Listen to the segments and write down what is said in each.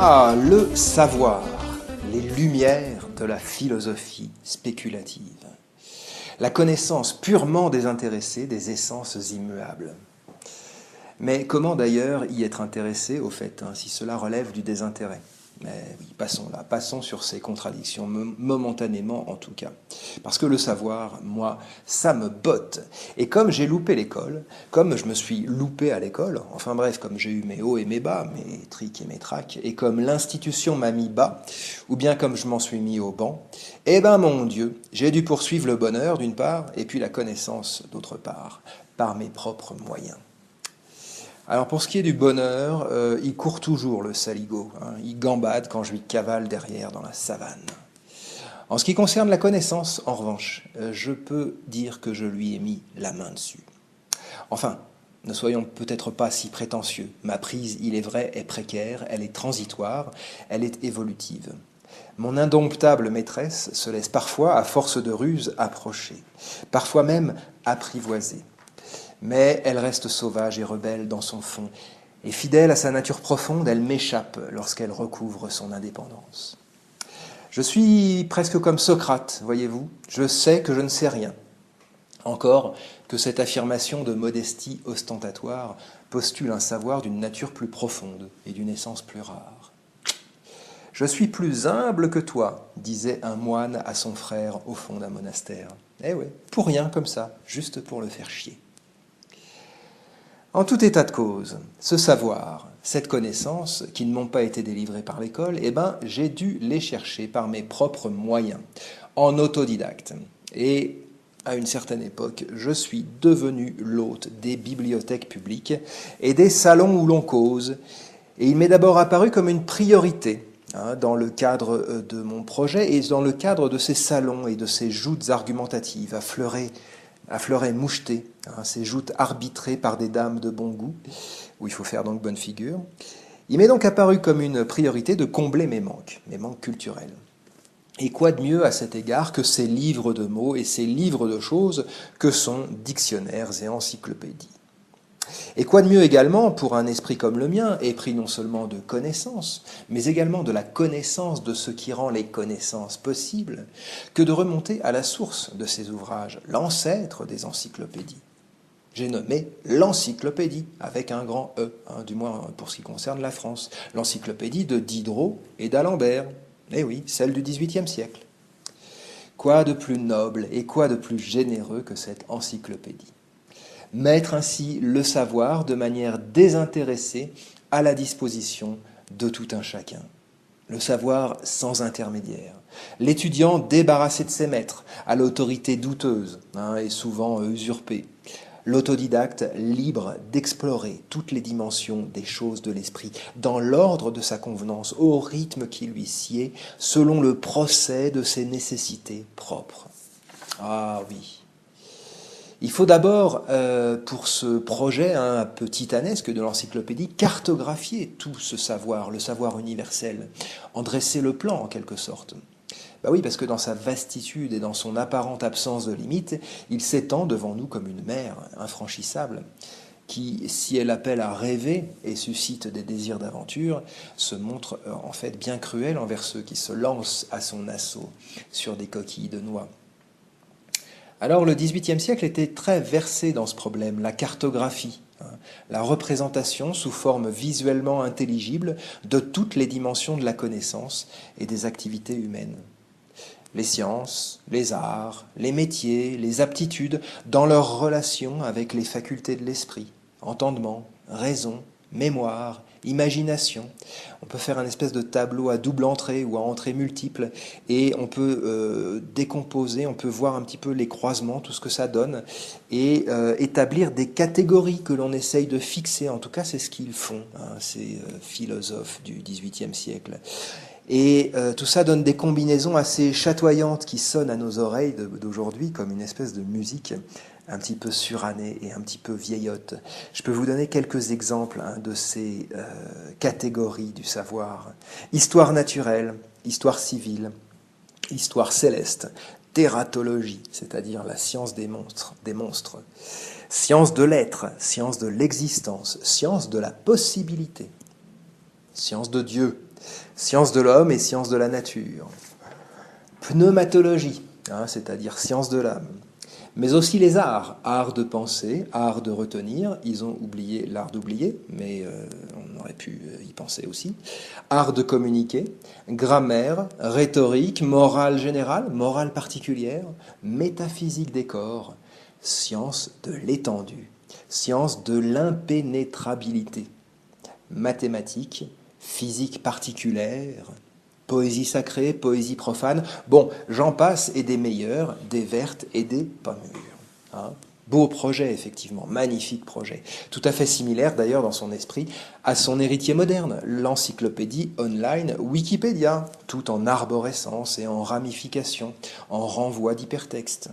Ah, le savoir, les lumières de la philosophie spéculative. La connaissance purement désintéressée des essences immuables. Mais comment d'ailleurs y être intéressé, au fait, si cela relève du désintérêt? Mais oui, passons là, passons sur ces contradictions, momentanément en tout cas. Parce que le savoir, moi, ça me botte. Et comme j'ai loupé l'école, comme je me suis loupé à l'école, enfin bref, comme j'ai eu mes hauts et mes bas, mes trics et mes tracs, et comme l'institution m'a mis bas, ou bien comme je m'en suis mis au banc, eh ben mon Dieu, j'ai dû poursuivre le bonheur d'une part, et puis la connaissance d'autre part, par mes propres moyens. Alors pour ce qui est du bonheur, il court toujours le saligot, il gambade quand je lui cavale derrière dans la savane. En ce qui concerne la connaissance, en revanche, je peux dire que je lui ai mis la main dessus. Enfin, ne soyons peut-être pas si prétentieux. Ma prise, il est vrai, est précaire, elle est transitoire, elle est évolutive. Mon indomptable maîtresse se laisse parfois, à force de ruse, approcher, parfois même apprivoiser. Mais elle reste sauvage et rebelle dans son fond, et fidèle à sa nature profonde, elle m'échappe lorsqu'elle recouvre son indépendance. Je suis presque comme Socrate, voyez-vous, je sais que je ne sais rien. Encore que cette affirmation de modestie ostentatoire postule un savoir d'une nature plus profonde et d'une essence plus rare. « Je suis plus humble que toi », disait un moine à son frère au fond d'un monastère. Eh ouais, pour rien comme ça, juste pour le faire chier. En tout état de cause, ce savoir, cette connaissance, qui ne m'ont pas été délivrées par l'école, eh ben, j'ai dû les chercher par mes propres moyens, en autodidacte. Et à une certaine époque, je suis devenu l'hôte des bibliothèques publiques et des salons où l'on cause. Et il m'est d'abord apparu comme une priorité dans le cadre de mon projet et dans le cadre de ces salons et de ces joutes argumentatives à fleuret moucheté, ces joutes arbitrées par des dames de bon goût, où il faut faire donc bonne figure. Il m'est donc apparu comme une priorité de combler mes manques culturels. Et quoi de mieux à cet égard que ces livres de mots et ces livres de choses que sont dictionnaires et encyclopédies. Et quoi de mieux également pour un esprit comme le mien, épris non seulement de connaissances, mais également de la connaissance de ce qui rend les connaissances possibles, que de remonter à la source de ces ouvrages, l'ancêtre des encyclopédies. J'ai nommé l'encyclopédie, avec un grand E, du moins pour ce qui concerne la France, l'encyclopédie de Diderot et d'Alembert, eh oui, celle du XVIIIe siècle. Quoi de plus noble et quoi de plus généreux que cette encyclopédie ? Mettre ainsi le savoir de manière désintéressée à la disposition de tout un chacun. Le savoir sans intermédiaire. L'étudiant débarrassé de ses maîtres, à l'autorité douteuse et souvent usurpée. L'autodidacte libre d'explorer toutes les dimensions des choses de l'esprit, dans l'ordre de sa convenance, au rythme qui lui sied, selon le procès de ses nécessités propres. Ah oui. Il faut d'abord, pour ce projet un peu titanesque de l'encyclopédie, cartographier tout ce savoir, le savoir universel, en dresser le plan en quelque sorte. Ben oui, parce que dans sa vastitude et dans son apparente absence de limite, il s'étend devant nous comme une mer infranchissable, qui, si elle appelle à rêver et suscite des désirs d'aventure, se montre en fait bien cruelle envers ceux qui se lancent à son assaut sur des coquilles de noix. Alors le XVIIIe siècle était très versé dans ce problème, la cartographie, la représentation sous forme visuellement intelligible de toutes les dimensions de la connaissance et des activités humaines. Les sciences, les arts, les métiers, les aptitudes, dans leur relation avec les facultés de l'esprit, entendement, raison, mémoire, imagination. On peut faire un espèce de tableau à double entrée ou à entrée multiple et on peut décomposer, on peut voir un petit peu les croisements, tout ce que ça donne et établir des catégories que l'on essaye de fixer. En tout cas, c'est ce qu'ils font, ces philosophes du XVIIIe siècle. Et tout ça donne des combinaisons assez chatoyantes qui sonnent à nos oreilles d'aujourd'hui comme une espèce de musique un petit peu surannée et un petit peu vieillotte. Je peux vous donner quelques exemples de ces catégories du savoir. Histoire naturelle, histoire civile, histoire céleste, tératologie, c'est-à-dire la science des monstres, science de l'être, science de l'existence, science de la possibilité, science de Dieu, science de l'homme et science de la nature, pneumatologie, c'est-à-dire science de l'âme, mais aussi les arts, art de penser, art de retenir, ils ont oublié l'art d'oublier, mais on aurait pu y penser aussi, art de communiquer, grammaire, rhétorique, morale générale, morale particulière, métaphysique des corps, science de l'étendue, science de l'impénétrabilité, mathématiques, physique particulière, poésie sacrée, poésie profane, bon, j'en passe, et des meilleures, des vertes et des pas mûres. Beau projet, effectivement, magnifique projet. Tout à fait similaire, d'ailleurs, dans son esprit, à son héritier moderne, l'encyclopédie online Wikipédia, tout en arborescence et en ramification, en renvoi d'hypertexte.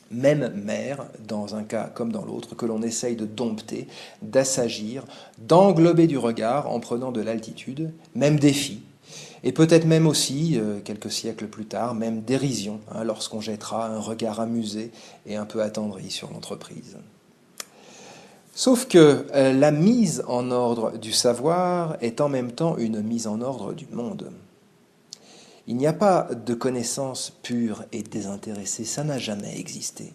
Même mère, dans un cas comme dans l'autre, que l'on essaye de dompter, d'assagir, d'englober du regard en prenant de l'altitude, même défi, et peut-être même aussi, quelques siècles plus tard, même dérision, lorsqu'on jettera un regard amusé et un peu attendri sur l'entreprise. Sauf que la mise en ordre du savoir est en même temps une mise en ordre du monde. Il n'y a pas de connaissance pure et désintéressée, ça n'a jamais existé.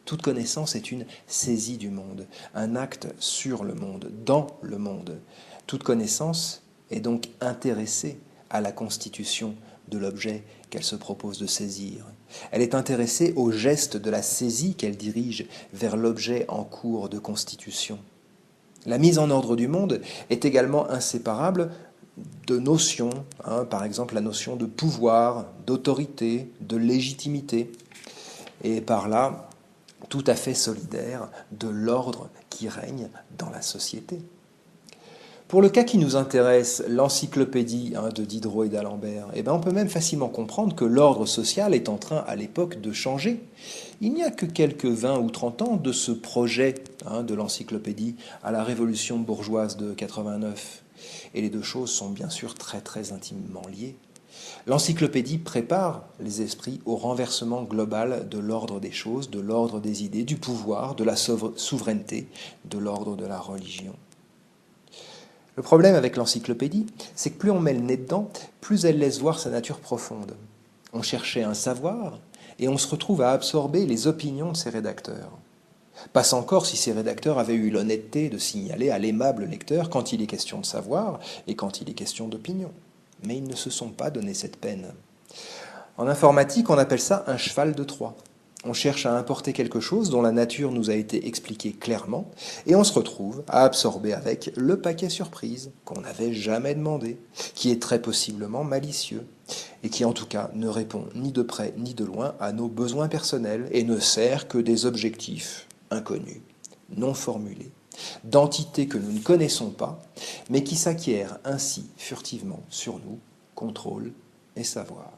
Toute connaissance est une saisie du monde, un acte sur le monde, dans le monde. Toute connaissance est donc intéressée à la constitution de l'objet qu'elle se propose de saisir. Elle est intéressée au geste de la saisie qu'elle dirige vers l'objet en cours de constitution. La mise en ordre du monde est également inséparable de notions, par exemple la notion de pouvoir, d'autorité, de légitimité, et par là tout à fait solidaire de l'ordre qui règne dans la société. Pour le cas qui nous intéresse, l'encyclopédie de Diderot et d'Alembert, on peut même facilement comprendre que l'ordre social est en train à l'époque de changer. Il n'y a que quelques 20 ou 30 ans de ce projet de l'encyclopédie à la révolution bourgeoise de 89. Et les deux choses sont bien sûr très très intimement liées. L'encyclopédie prépare les esprits au renversement global de l'ordre des choses, de l'ordre des idées, du pouvoir, de la souveraineté, de l'ordre de la religion. Le problème avec l'encyclopédie, c'est que plus on met le nez dedans, plus elle laisse voir sa nature profonde. On cherchait un savoir, et on se retrouve à absorber les opinions de ses rédacteurs. Passe encore si ces rédacteurs avaient eu l'honnêteté de signaler à l'aimable lecteur quand il est question de savoir et quand il est question d'opinion. Mais ils ne se sont pas donné cette peine. En informatique, on appelle ça un cheval de Troie. On cherche à importer quelque chose dont la nature nous a été expliquée clairement, et on se retrouve à absorber avec le paquet surprise qu'on n'avait jamais demandé, qui est très possiblement malicieux, et qui en tout cas ne répond ni de près ni de loin à nos besoins personnels et ne sert que des objectifs inconnus, non formulés, d'entités que nous ne connaissons pas, mais qui s'acquièrent ainsi furtivement sur nous, contrôle et savoir.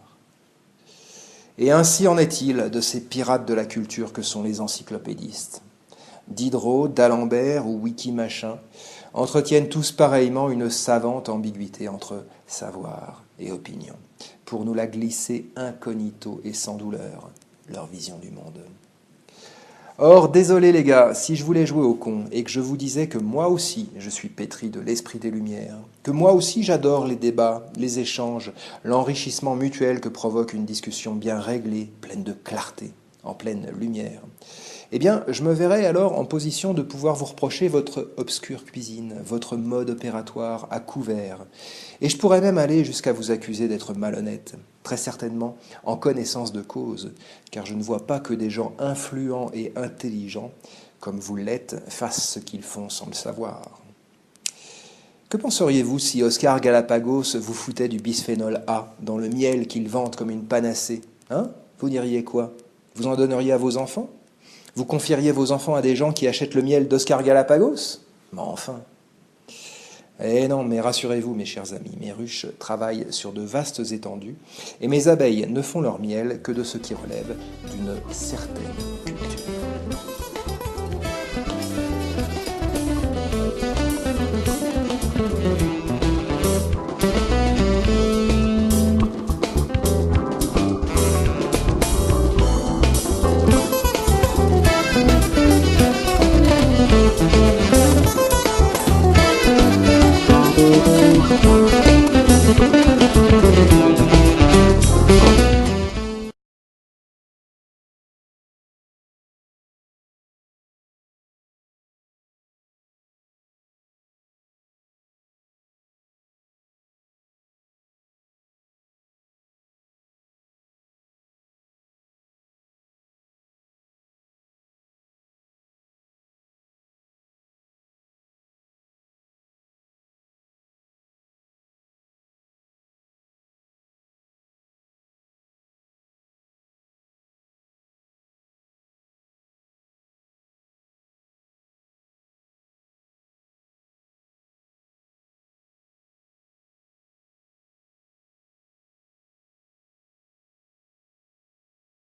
Et ainsi en est-il de ces pirates de la culture que sont les encyclopédistes. Diderot, d'Alembert ou Wikimachin entretiennent tous pareillement une savante ambiguïté entre savoir et opinion, pour nous la glisser incognito et sans douleur, leur vision du monde. Or, désolé les gars, si je voulais jouer au con et que je vous disais que moi aussi je suis pétri de l'esprit des Lumières, que moi aussi j'adore les débats, les échanges, l'enrichissement mutuel que provoque une discussion bien réglée, pleine de clarté, en pleine lumière, eh bien, je me verrais alors en position de pouvoir vous reprocher votre obscure cuisine, votre mode opératoire à couvert. Et je pourrais même aller jusqu'à vous accuser d'être malhonnête, très certainement en connaissance de cause, car je ne vois pas que des gens influents et intelligents, comme vous l'êtes, fassent ce qu'ils font sans le savoir. Que penseriez-vous si Oscar Galapagos vous foutait du bisphénol A dans le miel qu'il vante comme une panacée ? Vous diriez quoi ? Vous en donneriez à vos enfants ? Vous confieriez vos enfants à des gens qui achètent le miel d'Oscar Galapagos ? Mais enfin. Eh non, mais rassurez-vous, mes chers amis, mes ruches travaillent sur de vastes étendues, et mes abeilles ne font leur miel que de ce qui relève d'une certaine culture.